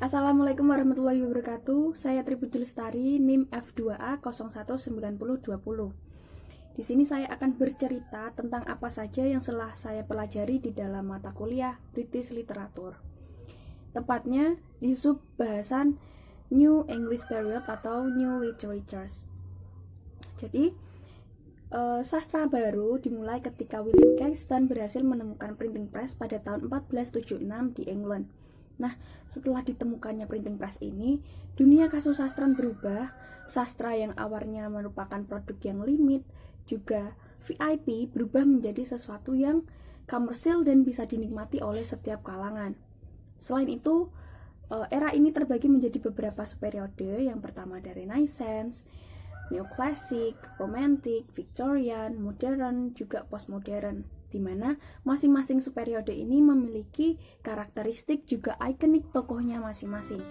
Assalamualaikum warahmatullahi wabarakatuh. Saya Tribudi Lestari, NIM F2A 019020. Di sini saya akan bercerita tentang apa saja yang telah saya pelajari di dalam mata kuliah British Literature. Tepatnya di sub bahasan New English Period atau New Literatures. Jadi, sastra baru dimulai ketika William Caxton berhasil menemukan printing press pada tahun 1476 di England. Nah, setelah ditemukannya printing press ini, dunia kasusastran berubah. Sastra yang awalnya merupakan produk yang limit, juga VIP, berubah menjadi sesuatu yang komersil dan bisa dinikmati oleh setiap kalangan. Selain itu, era ini terbagi menjadi beberapa subperiode. Yang pertama ada Renaissance, Neoclassic, Romantic, Victorian, Modern, juga Postmodern, di mana masing-masing subperiode ini memiliki karakteristik juga ikonik tokohnya masing-masing.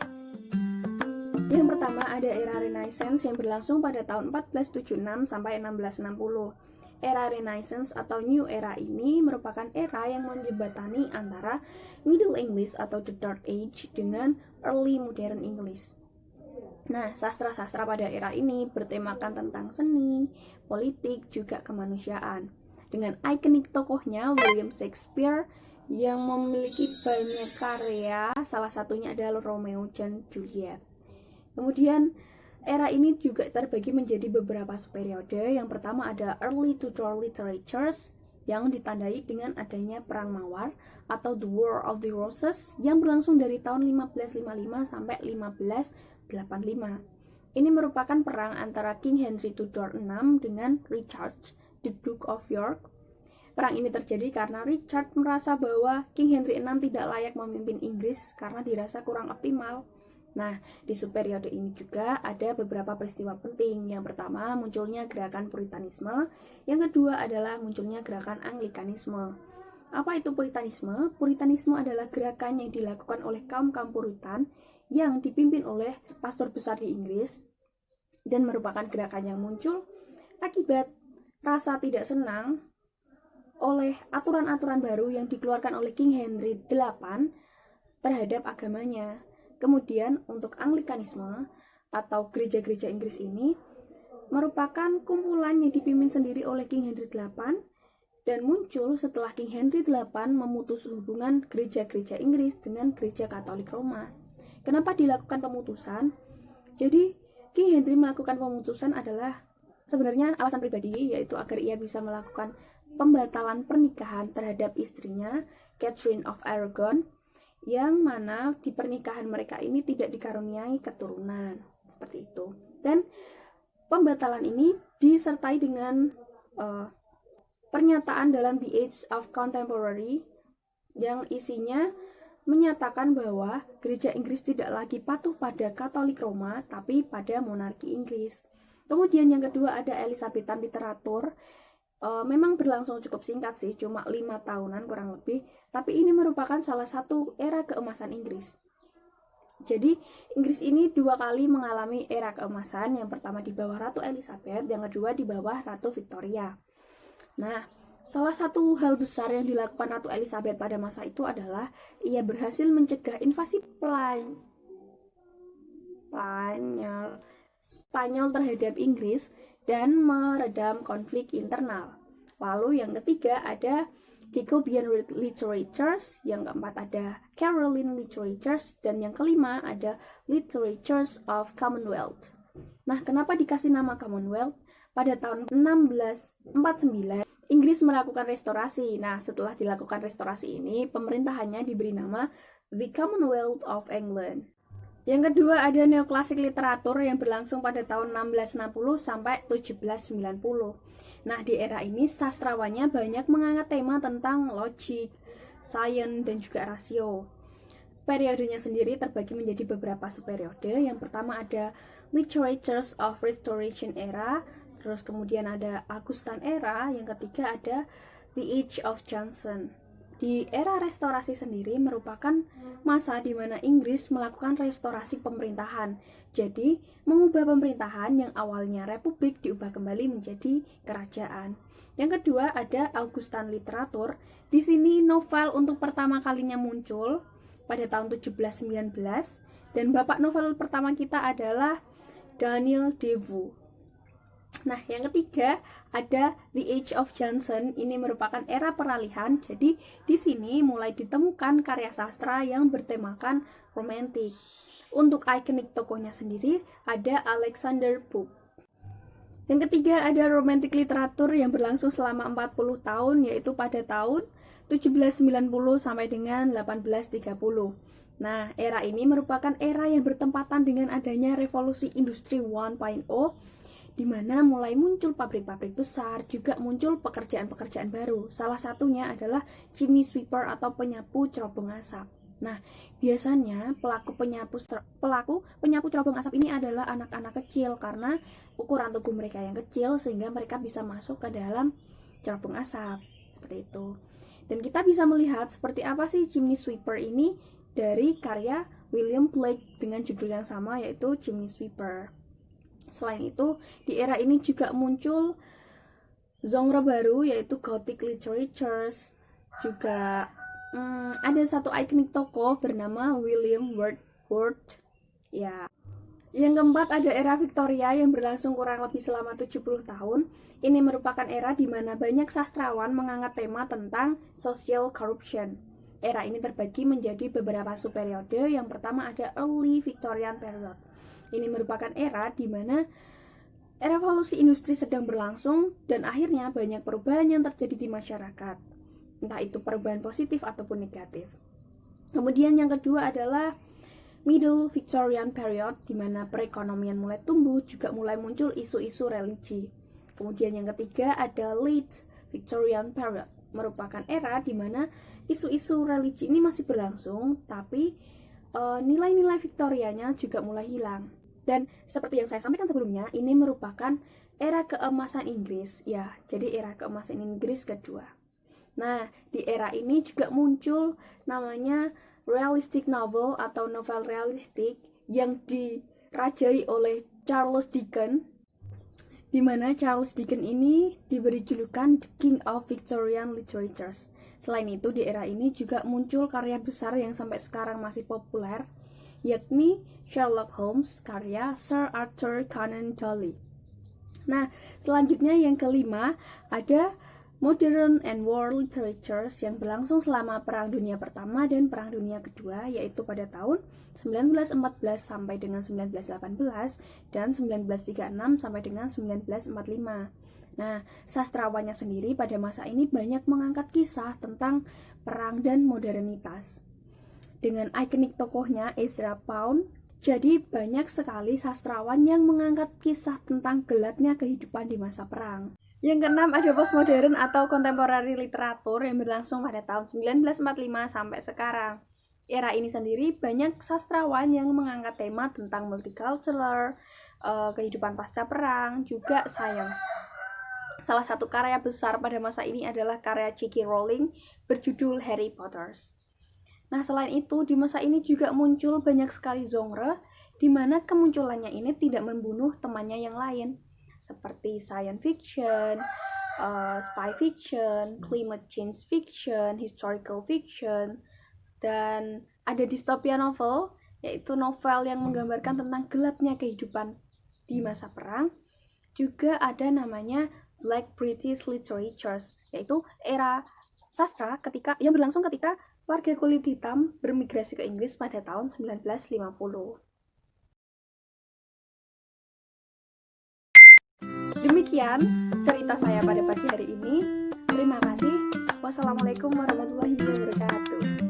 Yang pertama ada era Renaissance yang berlangsung pada tahun 1476 sampai 1660. Era Renaissance atau New Era ini merupakan era yang menjembatani antara Middle English atau The Dark Age dengan Early Modern English. Nah, sastra-sastra pada era ini bertemakan tentang seni, politik, juga kemanusiaan. Dengan ikonik tokohnya William Shakespeare yang memiliki banyak karya, salah satunya adalah Romeo dan Juliet. Kemudian, era ini juga terbagi menjadi beberapa subperiode. Yang pertama ada Early Tudor Literatures yang ditandai dengan adanya Perang Mawar atau The War of the Roses yang berlangsung dari tahun 1555 sampai 1585. Ini merupakan perang antara King Henry Tudor VI dengan Richard, the Duke of York. Perang ini terjadi karena Richard merasa bahwa King Henry VI tidak layak memimpin Inggris karena dirasa kurang optimal. Nah, di subperiode ini juga ada beberapa peristiwa penting. Yang pertama, munculnya gerakan Puritanisme. Yang kedua adalah munculnya gerakan Anglikanisme. Apa itu Puritanisme? Puritanisme adalah gerakan yang dilakukan oleh kaum-kaum Puritan yang dipimpin oleh pastor besar di Inggris dan merupakan gerakan yang muncul akibat rasa tidak senang oleh aturan-aturan baru yang dikeluarkan oleh King Henry VIII terhadap agamanya. Kemudian untuk Anglikanisme atau gereja-gereja Inggris ini merupakan kumpulan yang dipimpin sendiri oleh King Henry VIII dan muncul setelah King Henry VIII memutus hubungan gereja-gereja Inggris dengan gereja Katolik Roma. Kenapa dilakukan pemutusan? Jadi King Henry melakukan pemutusan adalah sebenarnya alasan pribadi, yaitu agar ia bisa melakukan pembatalan pernikahan terhadap istrinya, Catherine of Aragon, yang mana di pernikahan mereka ini tidak dikaruniai keturunan, seperti itu. Dan pembatalan ini disertai dengan pernyataan dalam The Age of Contemporary yang isinya menyatakan bahwa gereja Inggris tidak lagi patuh pada Katolik Roma, tapi pada monarki Inggris. Kemudian yang kedua ada Elizabethan literatur. Memang berlangsung cukup singkat sih, cuma 5 tahunan kurang lebih, tapi ini merupakan salah satu era keemasan Inggris. Jadi Inggris ini 2 kali mengalami era keemasan, yang pertama di bawah Ratu Elizabeth, yang kedua di bawah Ratu Victoria. Nah, salah satu hal besar yang dilakukan Ratu Elizabeth pada masa itu adalah ia berhasil mencegah invasi Spanyol terhadap Inggris dan meredam konflik internal. Lalu yang ketiga ada Jacobean Literatures, yang keempat ada Caroline Literatures, dan yang kelima ada Literatures of Commonwealth. Nah, kenapa dikasih nama Commonwealth? Pada tahun 1649 Inggris melakukan restorasi. Nah, setelah dilakukan restorasi ini, pemerintahannya diberi nama The Commonwealth of England. Yang kedua ada Neoclassic literatur yang berlangsung pada tahun 1660 sampai 1790. Nah, di era ini sastrawannya banyak mengangkat tema tentang logik, sains, dan juga rasio. Periodenya sendiri terbagi menjadi beberapa subperiode. Yang pertama ada Literatures of Restoration Era, terus kemudian ada Augustan Era, yang ketiga ada The Age of Johnson. Di era restorasi sendiri merupakan masa di mana Inggris melakukan restorasi pemerintahan. Jadi, mengubah pemerintahan yang awalnya republik diubah kembali menjadi kerajaan. Yang kedua ada Augustan literatur. Di sini novel untuk pertama kalinya muncul pada tahun 1719 Dan bapak novel pertama kita adalah Daniel Defoe. Nah, yang ketiga ada The Age of Johnson. Ini merupakan era peralihan. Jadi di sini mulai ditemukan karya sastra yang bertemakan romantik. Untuk ikonik tokohnya sendiri ada Alexander Pope. Yang ketiga ada romantik literatur yang berlangsung selama 40 tahun, yaitu pada tahun 1790 sampai dengan 1830. Nah, era ini merupakan era yang bertempatan dengan adanya revolusi industri 1.0, di mana mulai muncul pabrik-pabrik besar, juga muncul pekerjaan-pekerjaan baru. Salah satunya adalah chimney sweeper atau penyapu cerobong asap. Nah, biasanya pelaku penyapu cerobong asap ini adalah anak-anak kecil karena ukuran tubuh mereka yang kecil sehingga mereka bisa masuk ke dalam cerobong asap seperti itu. Dan kita bisa melihat seperti apa sih chimney sweeper ini dari karya William Blake dengan judul yang sama, yaitu Chimney Sweeper. Selain itu, di era ini juga muncul genre baru yaitu Gothic Literature. Juga ada satu ikonik tokoh bernama William Wordsworth. Ya. Yang keempat ada era Victoria yang berlangsung kurang lebih selama 70 tahun. Ini merupakan era di mana banyak sastrawan mengangkat tema tentang social corruption. Era ini terbagi menjadi beberapa subperiode. Yang pertama ada Early Victorian Period. Ini merupakan era di mana revolusi industri sedang berlangsung dan akhirnya banyak perubahan yang terjadi di masyarakat. Entah itu perubahan positif ataupun negatif. Kemudian yang kedua adalah Middle Victorian Period, di mana perekonomian mulai tumbuh, juga mulai muncul isu-isu religi. Kemudian yang ketiga ada Late Victorian Period, merupakan era di mana isu-isu religi ini masih berlangsung, tapi nilai-nilai Victorianya juga mulai hilang. Dan seperti yang saya sampaikan sebelumnya, ini merupakan era keemasan Inggris, ya. Jadi era keemasan Inggris kedua. Nah, di era ini juga muncul namanya realistic novel atau novel realistik yang dirajai oleh Charles Dickens, di mana Charles Dickens ini diberi julukan The King of Victorian Literature. Selain itu, di era ini juga muncul karya besar yang sampai sekarang masih populer, yakni Sherlock Holmes karya Sir Arthur Conan Doyle. Nah, selanjutnya yang kelima ada Modern and War Literature yang berlangsung selama Perang Dunia Pertama dan Perang Dunia Kedua, yaitu pada tahun 1914 sampai dengan 1918 dan 1936 sampai dengan 1945. Nah, sastrawannya sendiri pada masa ini banyak mengangkat kisah tentang perang dan modernitas. Dengan ikonik tokohnya Ezra Pound, jadi banyak sekali sastrawan yang mengangkat kisah tentang gelapnya kehidupan di masa perang. Yang keenam ada postmodern atau contemporary literatur yang berlangsung pada tahun 1945 sampai sekarang. Era ini sendiri banyak sastrawan yang mengangkat tema tentang multicultural, kehidupan pasca perang, juga sains. Salah satu karya besar pada masa ini adalah karya J.K. Rowling berjudul Harry Potter. Nah, selain itu di masa ini juga muncul banyak sekali genre di mana kemunculannya ini tidak membunuh temannya yang lain, seperti science fiction, spy fiction, climate change fiction, historical fiction, dan ada dystopia novel, yaitu novel yang menggambarkan tentang gelapnya kehidupan di masa perang. Juga ada namanya Black British Literature, yaitu era sastra yang berlangsung ketika warga kulit hitam bermigrasi ke Inggris pada tahun 1950. Demikian cerita saya pada pagi hari ini. Terima kasih. Wassalamualaikum warahmatullahi wabarakatuh.